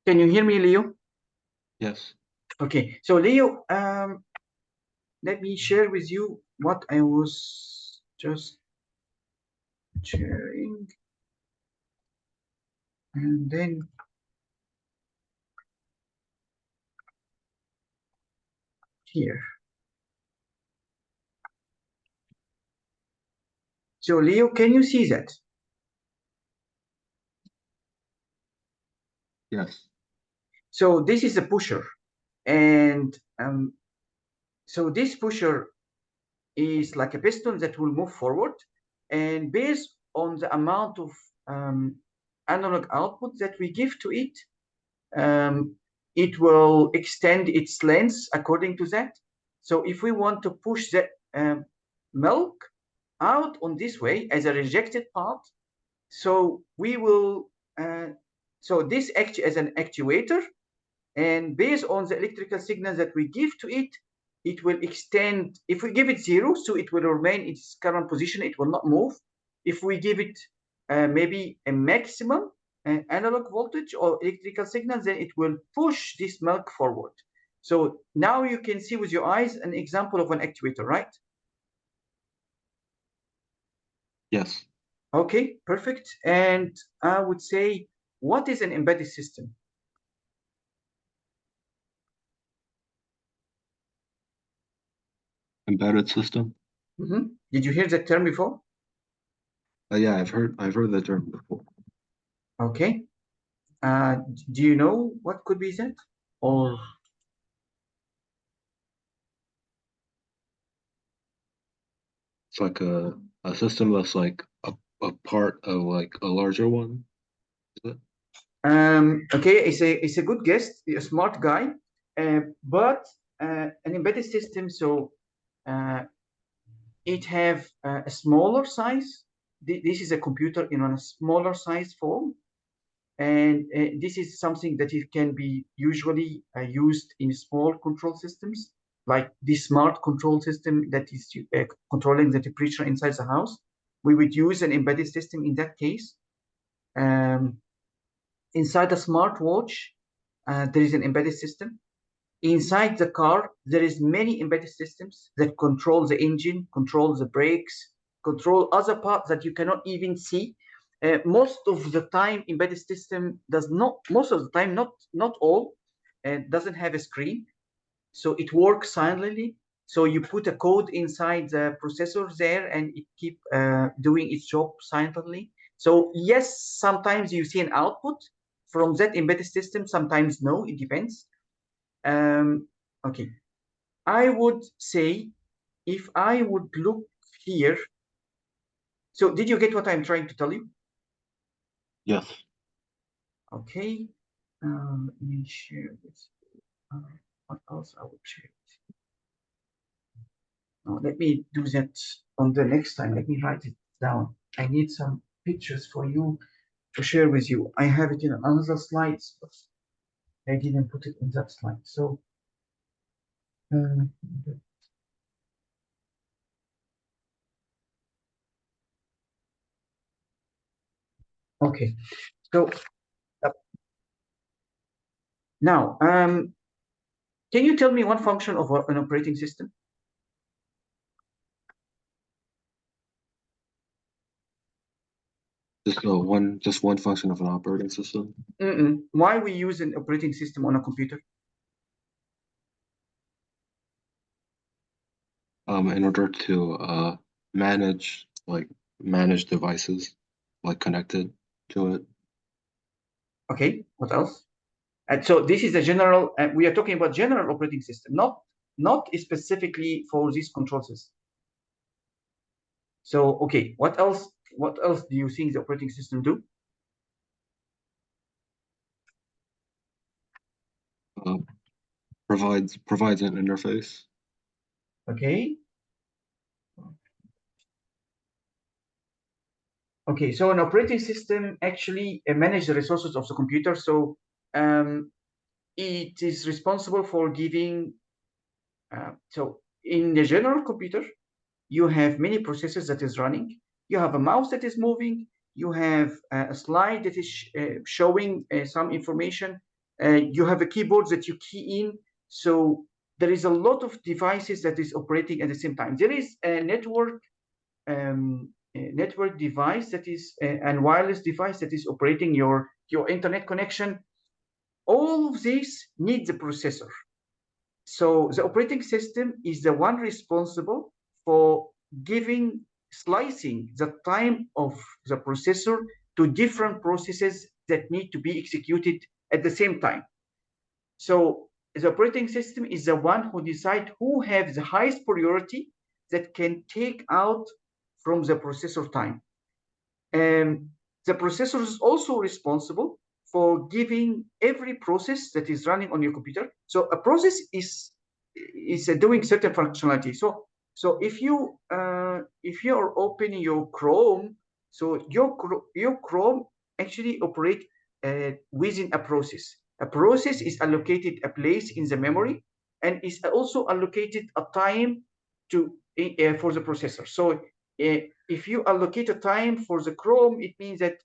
Can you hear me, Leo? Yes. Okay, so Leo, let me share with you what I was just sharing, and then here. So Leo, can you see that? Yes. So this is a pusher, and so this pusher is like a piston that will move forward, and based on the amount of analog output that we give to it, it will extend its length according to that. So if we want to push the milk out on this way as a rejected part, so we will, so this acts as an actuator, and based on the electrical signal that we give to it, it will extend. If we give it 0, so it will remain in its current position, it will not move. If we give it maybe a maximum analog voltage or electrical signal, then it will push this milk forward. So now you can see with your eyes an example of an actuator, right? Yes. Okay, perfect. And I would say, what is an embedded system? Embedded system. Did you hear that term before? Yeah, I've heard the term before. Okay. Do you know what could be that? Or It's like a system that's like a part of like a larger one. Is it? okay, it's a good guess, a smart guy, but an embedded system, so uh, it have a smaller size. This is a computer in a smaller size form, and this is something that it can be usually used in small control systems, like this smart control system that is controlling the temperature inside the house. We would use an embedded system in that case. Um, Inside a smartwatch, there is an embedded system. Inside the car, there is many embedded systems that control the engine, control the brakes, control other parts that you cannot even see. Most of the time, embedded system does not. Most of the time, not all, doesn't have a screen, so it works silently. So you put a code inside the processor there, and it keep doing its job silently. So yes, sometimes you see an output from that embedded system. Sometimes no, it depends. Okay, I would say, if I would look here. So did you get what I'm trying to tell you? Yes. Okay. Let me share this. What else I would share? No, let me do that on the next time. Let me write it down. I need some pictures for you to share with you. I have it in another slides, but I didn't put it in that slide. So, uh, okay. So now, can you tell me one function of an operating system? Just one function of an operating system. Why we use an operating system on a computer? In order to manage devices like connected to it. Okay, what else? And so this is a general, we are talking about general operating system, not specifically for this control system. So, okay, what else? What else do you think the operating system do? Uh, provides an interface. Okay. Okay, so an operating system actually manages the resources of the computer. So it is responsible for giving. So in the general computer, you have many processes that is running. You have a mouse that is moving. You have a slide that is showing some information. You have a keyboard that you key in. So there is a lot of devices that is operating at the same time. There is a network device that is and wireless device that is operating your internet connection. All of these need the processor. So the operating system is the one responsible for slicing the time of the processor to different processes that need to be executed at the same time. So the operating system is the one who decides who has the highest priority that can take out from the processor time. And the processor is also responsible for giving every process that is running on your computer. So a process is doing certain functionality. So if you are opening your Chrome, so your Chrome actually operate within a process. A process is allocated a place in the memory and is also allocated a time to for the processor. So if you allocate a time for the Chrome, it means that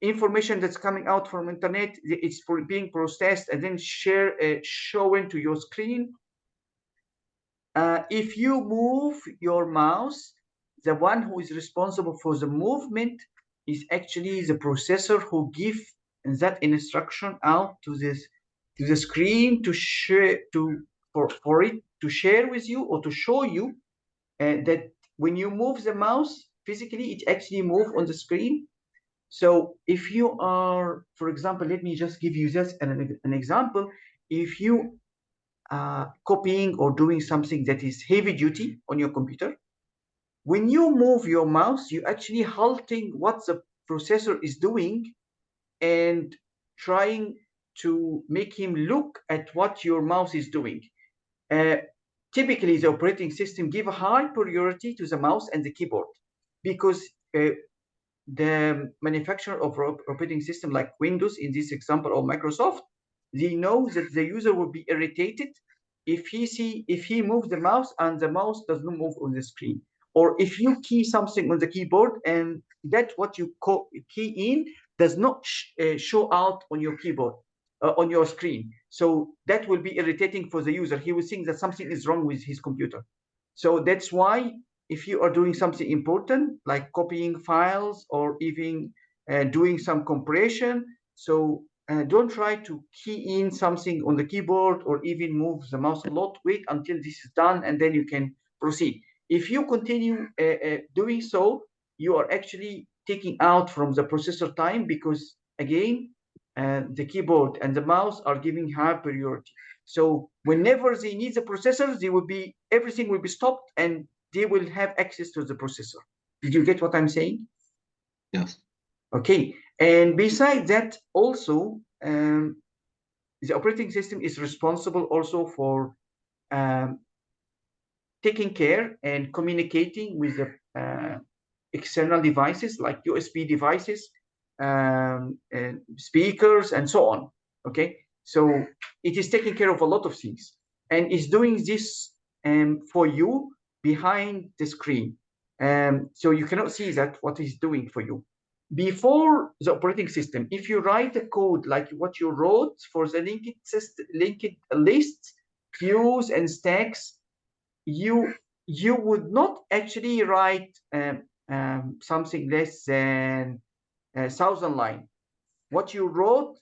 information that's coming out from internet, it's being processed and then shown to your screen. If you move your mouse, the one who is responsible for the movement is actually the processor who gives that instruction out to the screen to share for it to share with you or to show you that when you move the mouse physically, it actually moves on the screen. So if you are, for example, let me just give you just an example. If you copying or doing something that is heavy duty on your computer, when you move your mouse, you actually halting what the processor is doing and trying to make him look at what your mouse is doing. Typically, the operating system give a high priority to the mouse and the keyboard because the manufacturer of operating system like Windows in this example or Microsoft, they know that the user will be irritated if he moves the mouse and the mouse does not move on the screen, or if you key something on the keyboard and that what you key in does not show out on your keyboard on your screen. So that will be irritating for the user. He will think that something is wrong with his computer. So that's why if you are doing something important like copying files or even doing some compression, so don't try to key in something on the keyboard or even move the mouse a lot. Wait until this is done and then you can proceed. If you continue doing so, you are actually taking out from the processor time because again, the keyboard and the mouse are giving high priority. So whenever they need the processor, everything will be stopped and they will have access to the processor. Did you get what I'm saying? Yes. Okay. And besides that, also, the operating system is responsible also for taking care and communicating with the external devices like USB devices, and speakers, and so on. Okay. So it is taking care of a lot of things and is doing this for you behind the screen. So you cannot see that what is doing for you. Before the operating system, if you write a code like what you wrote for the linked lists, queues, and stacks, you would not actually write something less than 1,000 line. What you wrote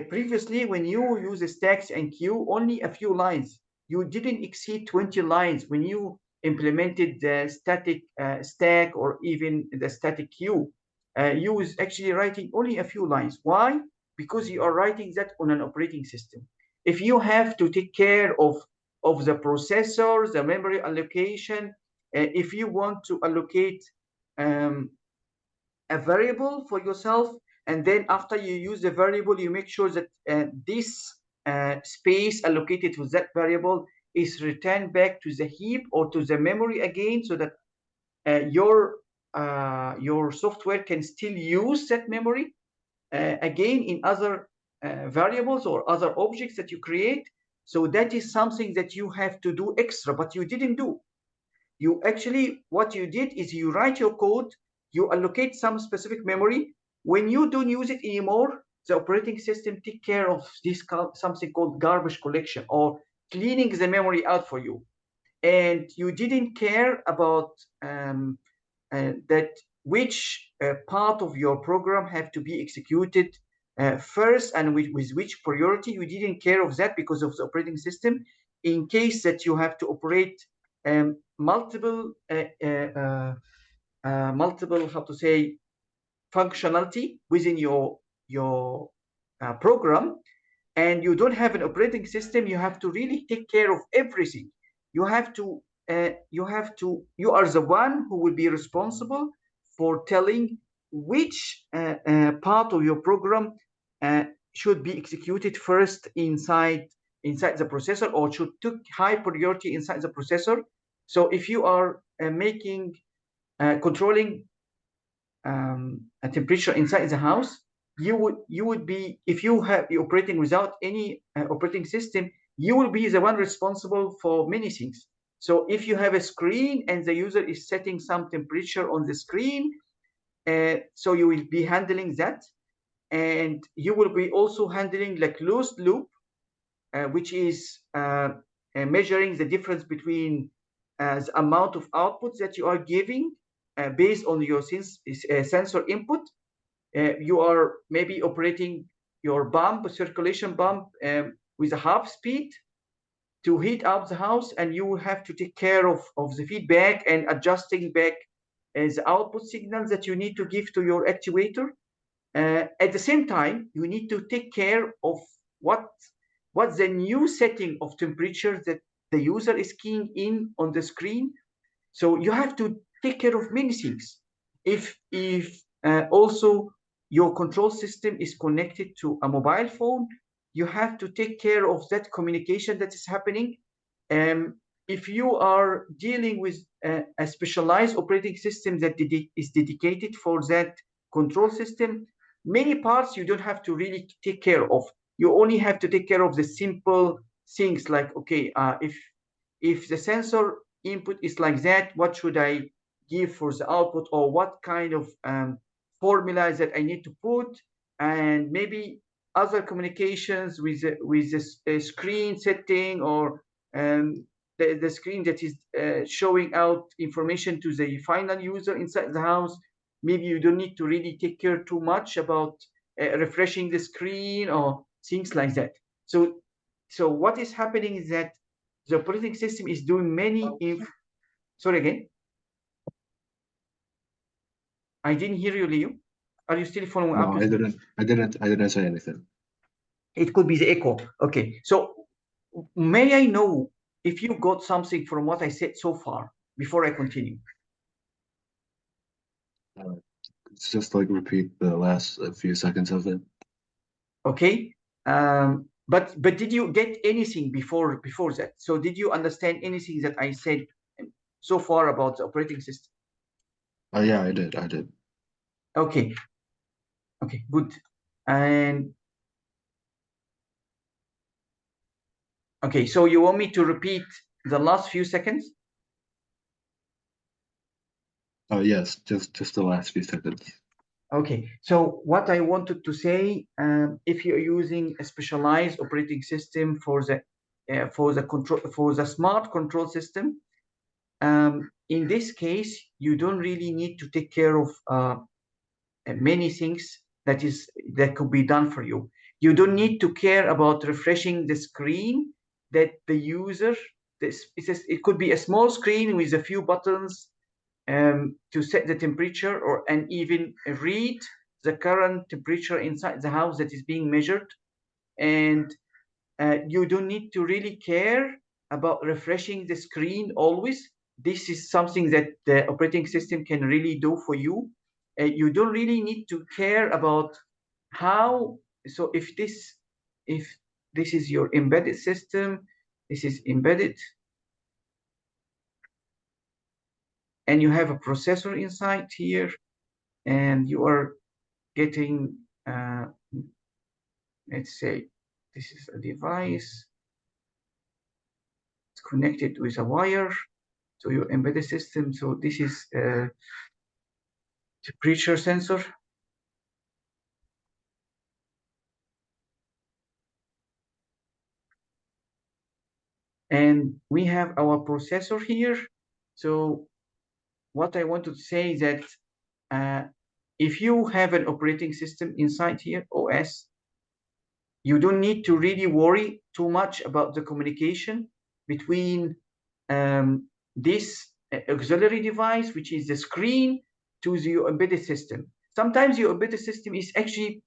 previously when you use stacks and queue, only a few lines. You didn't exceed 20 lines when you implemented the static stack or even the static queue. You was actually writing only a few lines. Why? Because you are writing that on an operating system. If you have to take care of the processor, the memory allocation, if you want to allocate a variable for yourself, and then after you use the variable, you make sure that this space allocated to that variable is returned back to the heap or to the memory again, so that your software can still use that memory again in other variables or other objects that you create. So that is something that you have to do extra, but you didn't do. You actually, what you did is you write your code, you allocate some specific memory. When you don't use it anymore, the operating system take care of this something called garbage collection or cleaning the memory out for you, and you didn't care about that which part of your program have to be executed first and with which priority. You didn't care of that because of the operating system. In case that you have to operate multiple how to say functionality within your program, and you don't have an operating system, you have to really take care of everything. You are the one who will be responsible for telling which part of your program should be executed first inside the processor, or should take high priority inside the processor. So if you are controlling a temperature inside the house, you would be, if you have you operating without any operating system, you will be the one responsible for many things. So if you have a screen and the user is setting some temperature on the screen, so you will be handling that, and you will be also handling like closed loop, which is measuring the difference between the amount of outputs that you are giving based on your sensor input. You are maybe operating your circulation pump with a half speed to heat up the house, and you have to take care of the feedback and adjusting back the output signals that you need to give to your actuator. At the same time, you need to take care of what's the new setting of temperature that the user is keying in on the screen. So you have to take care of many things. If also your control system is connected to a mobile phone, you have to take care of that communication that is happening. If you are dealing with a specialized operating system that is dedicated for that control system, many parts you don't have to really take care of. You only have to take care of the simple things like, okay, if the sensor input is like that, what should I give for the output, or what kind of formulas that I need to put, and maybe other communications with the screen setting, or the screen that is showing out information to the final user inside the house. Maybe you don't need to really take care too much about refreshing the screen or things like that. So what is happening is that the operating system is doing many sorry again. I didn't hear you, Leo. Are you still following up? No, I didn't say anything. It could be the echo. Okay. So may I know if you got something from what I said so far before I continue? It's just like repeat the last few seconds of it. Okay. But did you get anything before that? So did you understand anything that I said so far about the operating system? Oh yeah, I did. Okay. Okay, good. And okay, so you want me to repeat the last few seconds? Oh yes, just the last few seconds. Okay, so what I wanted to say, if you're using a specialized operating system for the smart control system, in this case, you don't really need to take care of many things that could be done for you. You don't need to care about refreshing the screen that the user. It could be a small screen with a few buttons to set the temperature and even read the current temperature inside the house that is being measured. And you don't need to really care about refreshing the screen always. This is something that the operating system can really do for you. You don't really need to care about how. So if this is your embedded system, this is embedded, and you have a processor inside here, and you are getting, let's say, this is a device. It's connected with a wire to your embedded system. So this is a temperature sensor. and we have our processor here. So what I want to say is that if you have an operating system inside here, OS, you don't need to really worry too much about the communication between this auxiliary device, which is the screen, to your embedded system. Sometimes your embedded system is actually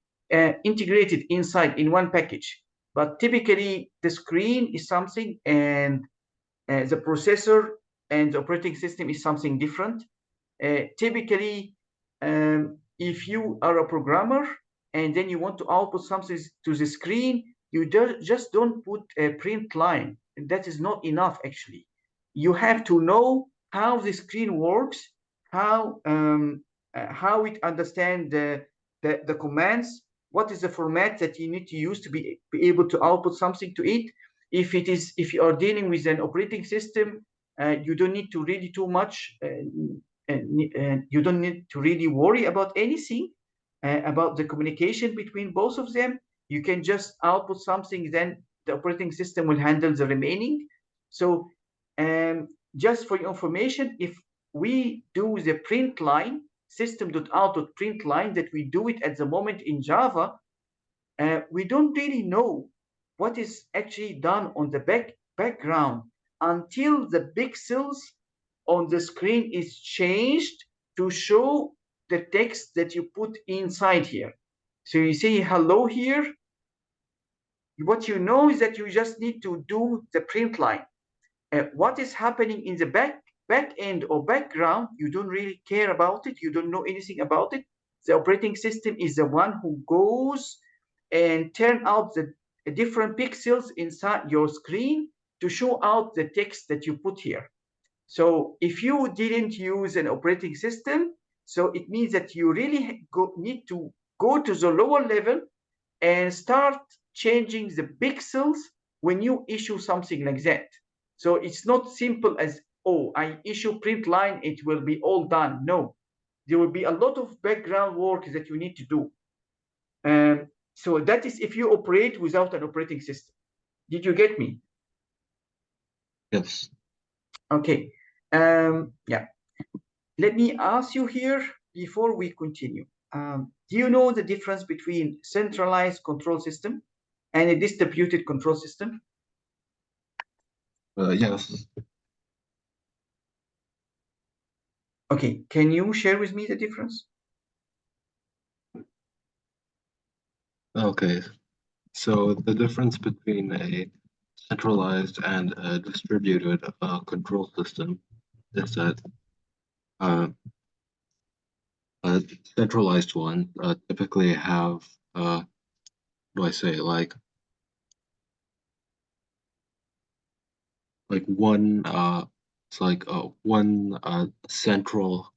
integrated inside in one package, but typically the screen is something, and the processor and the operating system is something different. Typically, if you are a programmer and then you want to output something to the screen, you just don't put a print line. That is not enough, actually. You have to know how the screen works, how it understands the commands, what is the format that you need to use to be able to output something to it. If you are dealing with an operating system, you don't need to really too much and you don't need to really worry about anything about the communication between both of them. You can just output something, then the operating system will handle the remaining. So just for your information, if we do the print line, system.out print line, that we do it at the moment in Java, we don't really know what is actually done on the background until the pixels on the screen is changed to show the text that you put inside here. So you see hello here. What you know is that you just need to do the print line. What is happening in the back end or background, you don't really care about it. You don't know anything about it. The operating system is the one who goes and turn out the different pixels inside your screen to show out the text that you put here. So if you didn't use an operating system, so it means that you really need to go to the lower level and start changing the pixels when you issue something like that. So it's not simple as, oh, I issue print line, it will be all done. No, there will be a lot of background work that you need to do. So that is if you operate without an operating system. Did you get me? Yes. Okay. Yeah. Let me ask you here before we continue. Do you know the difference between centralized control system and a distributed control system? Yes. Okay. Can you share with me the difference? Okay. So the difference between a centralized and a distributed control system is that a centralized one typically have what do I say, like one it's like one central,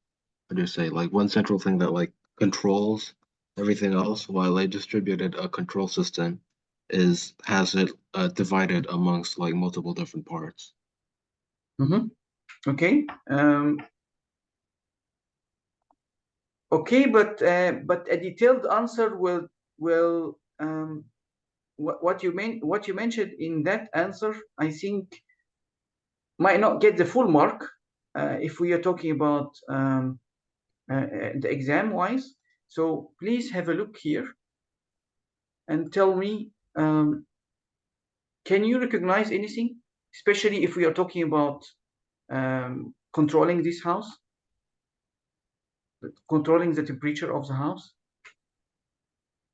what do you say, like one central thing that like controls everything else, while a distributed control system has it divided amongst like multiple different parts. Okay. Okay, but a detailed answer will what you mentioned in that answer, I think, might not get the full mark if we are talking about the exam wise. So please have a look here and tell me, can you recognize anything, especially if we are talking about controlling this house, controlling the temperature of the house?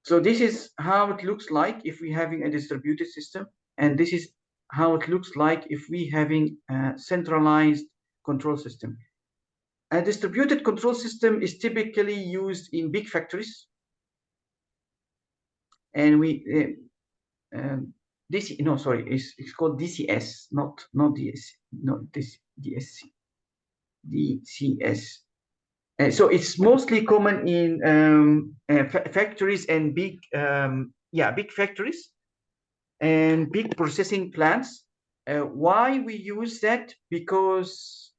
So this is how it looks like if we're having a distributed system, and this is how it looks like if we having a centralized control system. A distributed control system is typically used in big factories, and it's called DCS, not DS, not this DSC, DCS. So it's mostly common in factories and big factories and big processing plants. Why we use that? Because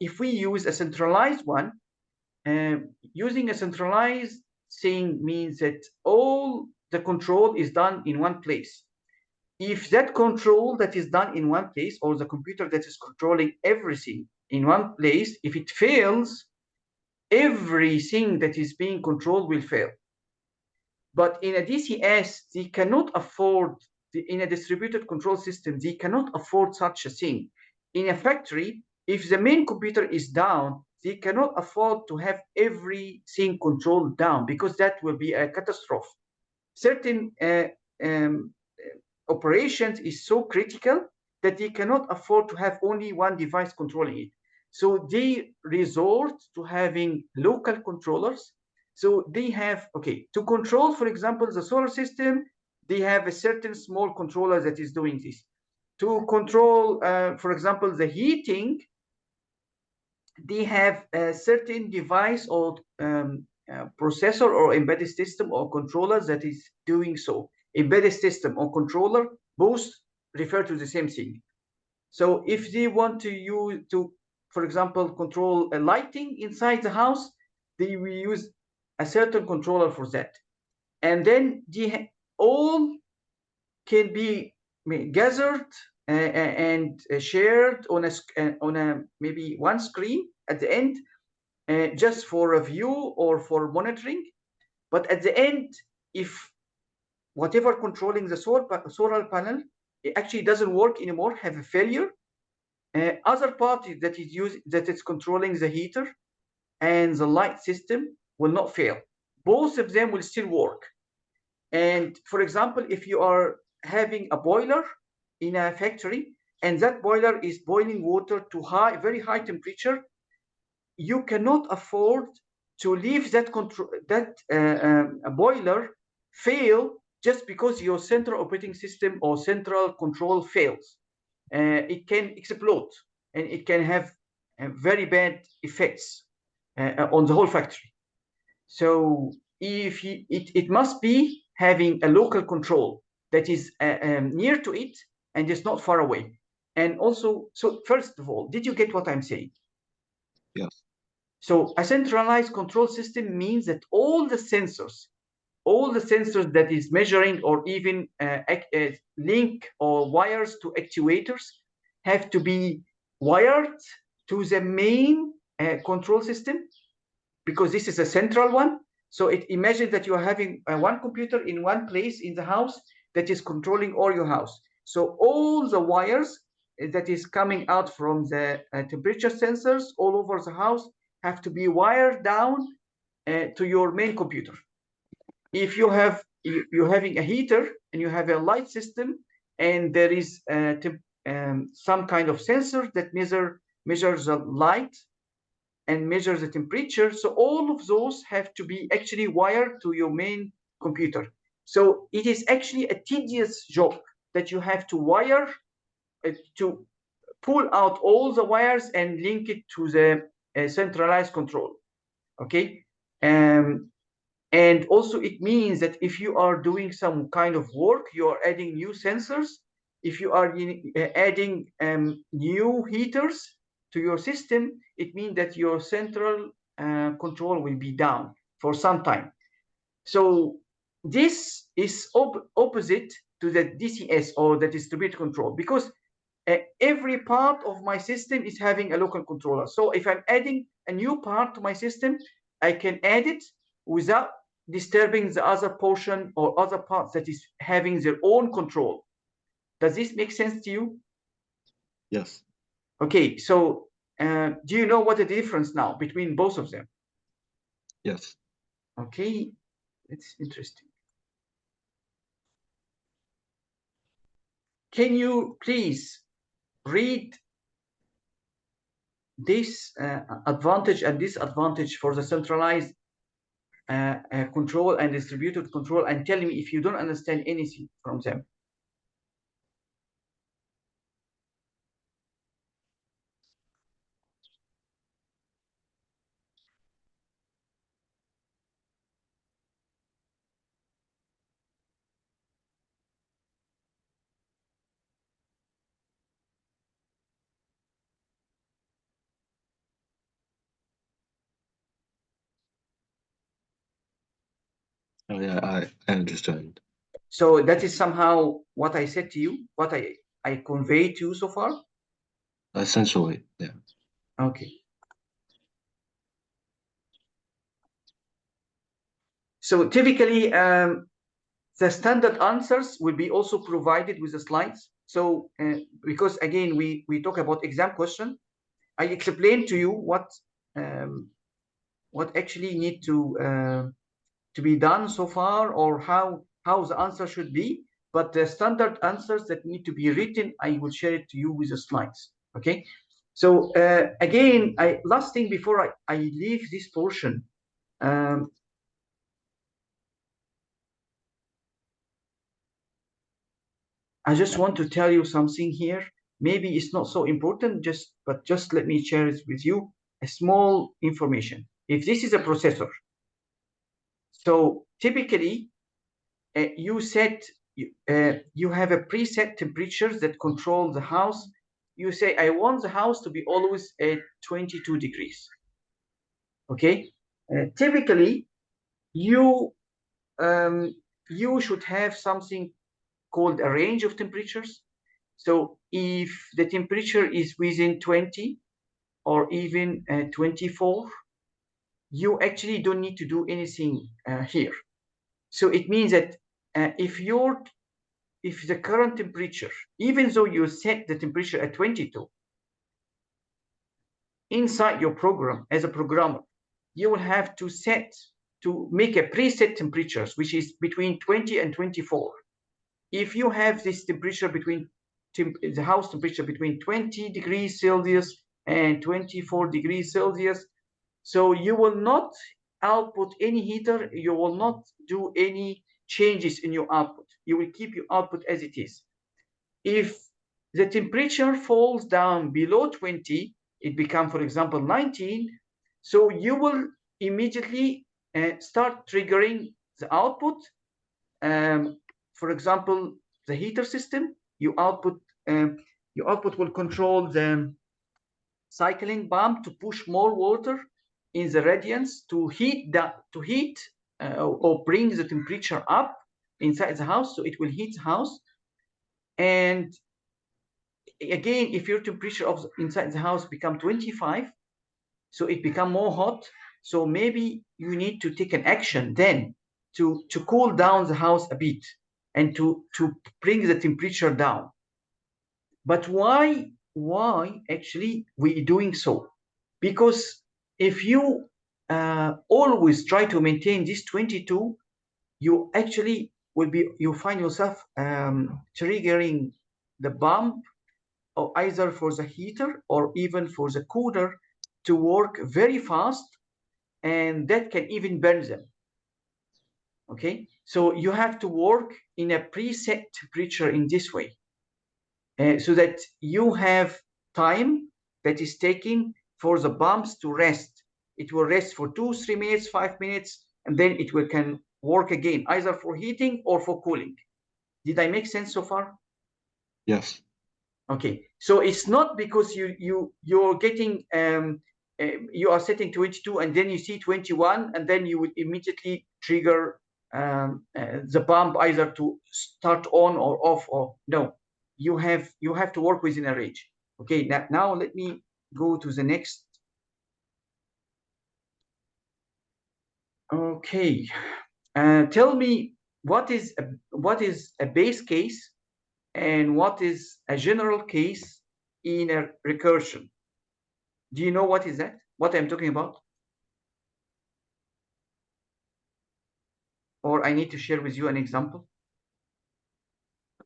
if we use a centralized one, using a centralized thing means that all the control is done in one place. if that control that is done in one place, or the computer that is controlling everything in one place, if it fails, everything that is being controlled will fail. But in a DCS, they cannot afford, in a distributed control system, they cannot afford such a thing. In a factory, if the main computer is down, they cannot afford to have everything controlled down, because that will be a catastrophe. Certain operations is so critical that they cannot afford to have only one device controlling it. So they resort to having local controllers. So they have, okay, to control, for example, the solar system, they have a certain small controller that is doing this. To control, for example, the heating, they have a certain device or processor or embedded system or controller that is doing so. Embedded system or controller both refer to the same thing. So if they want to use to, for example, control a lighting inside the house, they will use a certain controller for that. And then all can be gathered and shared on a maybe one screen at the end, just for review or for monitoring. But at the end, if whatever controlling the solar panel, it actually doesn't work anymore, have a failure, other party that is controlling the heater and the light system will not fail. Both of them will still work. And for example, if you are having a boiler in a factory and that boiler is boiling water to very high temperature, you cannot afford to leave that boiler fail just because your central operating system or central control fails. It can explode and it can have very bad effects on the whole factory. So if it must be having a local control that is near to it and is not far away. And also, so first of all, did you get what I'm saying? Yes. So a centralized control system means that all the sensors that is measuring or even link or wires to actuators have to be wired to the main control system, because this is a central one. So imagine that you are having one computer in one place in the house that is controlling all your house. So all the wires that is coming out from the temperature sensors all over the house have to be wired down to your main computer. If you're having a heater and you have a light system and there is some kind of sensor that measures the light and measures the temperature, so all of those have to be actually wired to your main computer. So it is actually a tedious job that you have to wire to pull out all the wires and link it to the centralized control. Okay. And also it means that if you are doing some kind of work, you are adding new sensors. If you are adding new heaters to your system, it means that your central control will be down for some time. So this is opposite to the DCS or the distributed control, because every part of my system is having a local controller. So if I'm adding a new part to my system, I can add it without disturbing the other portion or other parts that is having their own control. Does this make sense to you? Yes. Okay, so do you know what the difference now between both of them? Yes. Okay, it's interesting. Can you please read this advantage and disadvantage for the centralized control and distributed control, and tell me if you don't understand anything from them? Oh yeah, I understand. So that is somehow what I said to you, what I conveyed to you so far. Essentially, yeah. Okay. So typically, the standard answers will be also provided with the slides. So because again, we talk about exam question, I explained to you what actually need to be done so far, or how the answer should be. But the standard answers that need to be written, I will share it to you with the slides. Okay. So again, last thing before I leave this portion. I just want to tell you something here. Maybe it's not so important, but just let me share it with you. A small information. If this is a processor, so typically you have a preset temperatures that control the house. You say, I want the house to be always at 22 degrees. Okay. Typically, you you should have something called a range of temperatures. So if the temperature is within 20 or even 24, you actually don't need to do anything here. So it means that if the current temperature, even though you set the temperature at 22, inside your program as a programmer, you will have to make a preset temperatures, which is between 20 and 24. If you have this temperature between the house temperature between 20 degrees Celsius and 24 degrees Celsius, so you will not output any heater, you will not do any changes in your output. You will keep your output as it is. If the temperature falls down below 20, it becomes, for example, 19, so you will immediately start triggering the output. For example, the heater system, your output will control the cycling pump to push more water in the radiance to heat or bring the temperature up inside the house, so it will heat the house. And again, if your temperature of inside the house become 25, so it become more hot, so maybe you need to take an action then to cool down the house a bit and to bring the temperature down. But why actually we doing so? Because if you always try to maintain this 22, you actually you find yourself triggering the pump, or either for the heater or even for the cooler, to work very fast, and that can even burn them. Okay, so you have to work in a preset temperature in this way, so that you have time that is taken for the pumps to rest. It will rest for 2-3 minutes, 5 minutes, and then can work again, either for heating or for cooling. Did I make sense so far? Yes. Okay, so it's not because you're getting you are setting 22 and then you see 21 and then you would immediately trigger the pump either to start on or off, or no, you have to work within a range. Okay, now let me go to the next. Okay, tell me what is a base case and what is a general case in a recursion. Do you know what is that? What I'm talking about? Or I need to share with you an example?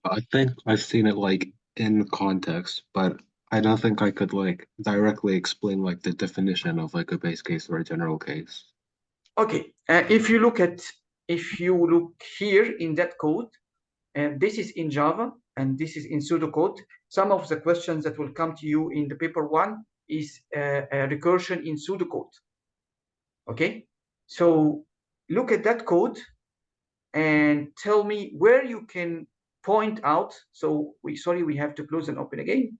I think I've seen it like in context, but I don't think I could like directly explain like the definition of like a base case or a general case. Okay, if you look here in that code, and this is in Java and this is in pseudocode. Some of the questions that will come to you in the paper 1 is a recursion in pseudocode. Okay, so look at that code and tell me where you can point out. So we have to close and open again.